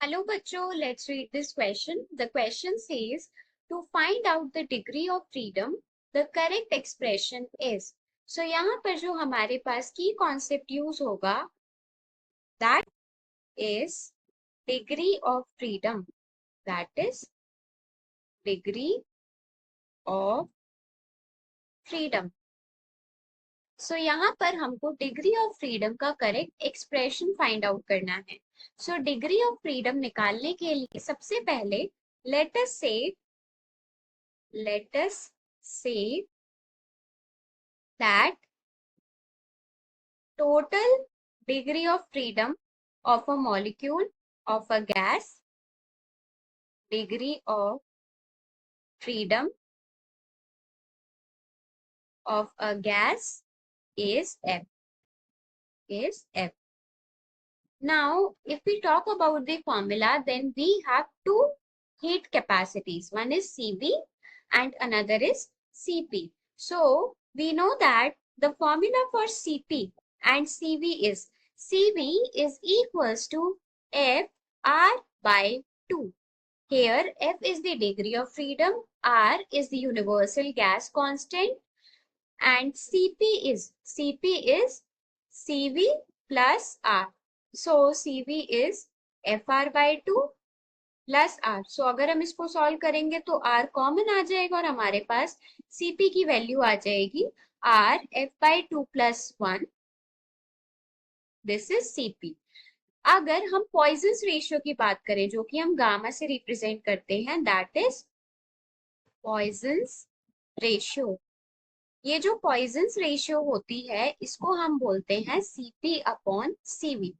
Hello, bachcho. Let's read this question. The question says, to find out the degree of freedom, the correct expression is. So यहाँ पर जो हमारे पास की concept use होगा, that is degree of freedom. That is degree of freedom. सो यहाँ पर हमको degree of freedom का करेक्ट एक्सप्रेशन फाइंड आउट करना है. सो डिग्री ऑफ फ्रीडम निकालने के लिए सबसे पहले let us say that total degree of freedom of a molecule of a gas, degree of freedom of a gas is F. Now, if we talk about the formula, then we have two heat capacities. One is Cv and another is Cp. So, we know that the formula for Cp and Cv is equals to Fr by 2. Here, F is the degree of freedom, R is the universal gas constant, and Cp is Cv plus R. So Cv is Fr by 2 plus R. सो अगर हम इसको solve करेंगे तो R common आ जाएगा और हमारे पास Cp की value आ जाएगी R F by 2 plus 1. This is Cp. अगर हम पॉइजन्स रेशियो की बात करें जो कि हम गामा से रिप्रेजेंट करते हैं, दैट इज पॉइजन्स रेशियो. ये जो पॉइजन्स रेशियो होती है इसको हम बोलते हैं Cp upon Cv.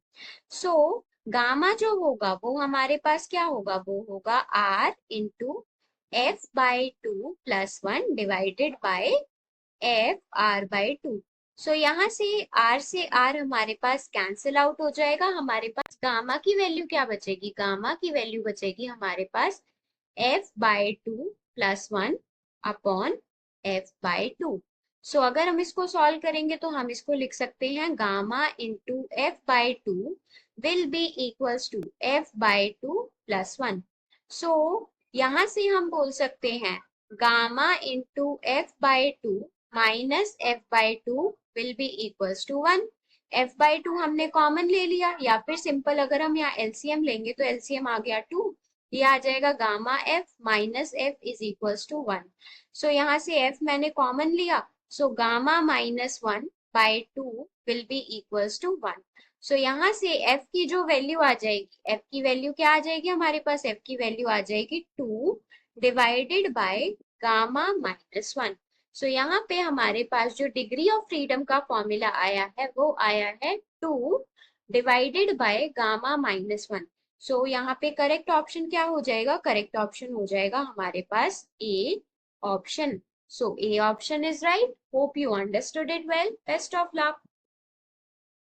So gamma जो होगा वो हमारे पास क्या होगा, वो होगा R into F by 2 plus 1 divided by Fr by 2. सो यहाँ से R हमारे पास कैंसिल आउट हो जाएगा. हमारे पास गामा की वैल्यू क्या बचेगी, गामा की वैल्यू बचेगी हमारे पास F by 2 plus 1 upon F by 2. सो अगर हम इसको सॉल्व करेंगे तो हम इसको लिख सकते हैं gamma into F by 2 will be equals to F by 2 plus 1. So यहां से हम बोल सकते हैं gamma into F by 2 minus F by 2 will be equals to 1. F by 2 हमने कॉमन ले लिया, या फिर सिंपल अगर हम यहाँ एलसीएम लेंगे तो एलसीएम आ गया 2. ये आ जाएगा gamma F minus F is equals to 1. So यहाँ से F मैंने कॉमन लिया, so gamma minus 1 by 2 will be equals to 1. So यहाँ से F की जो वैल्यू आ जाएगी, F की वैल्यू क्या आ जाएगी हमारे पास, F की वैल्यू आ जाएगी 2 divided by gamma minus 1. So यहाँ पे हमारे पास जो डिग्री ऑफ फ्रीडम का फॉर्मूला आया है वो आया है 2 divided by gamma minus 1. So यहाँ पे करेक्ट ऑप्शन क्या हो जाएगा, करेक्ट ऑप्शन हो जाएगा हमारे पास a option. So A option is right. Hope you understood it well. Best of luck.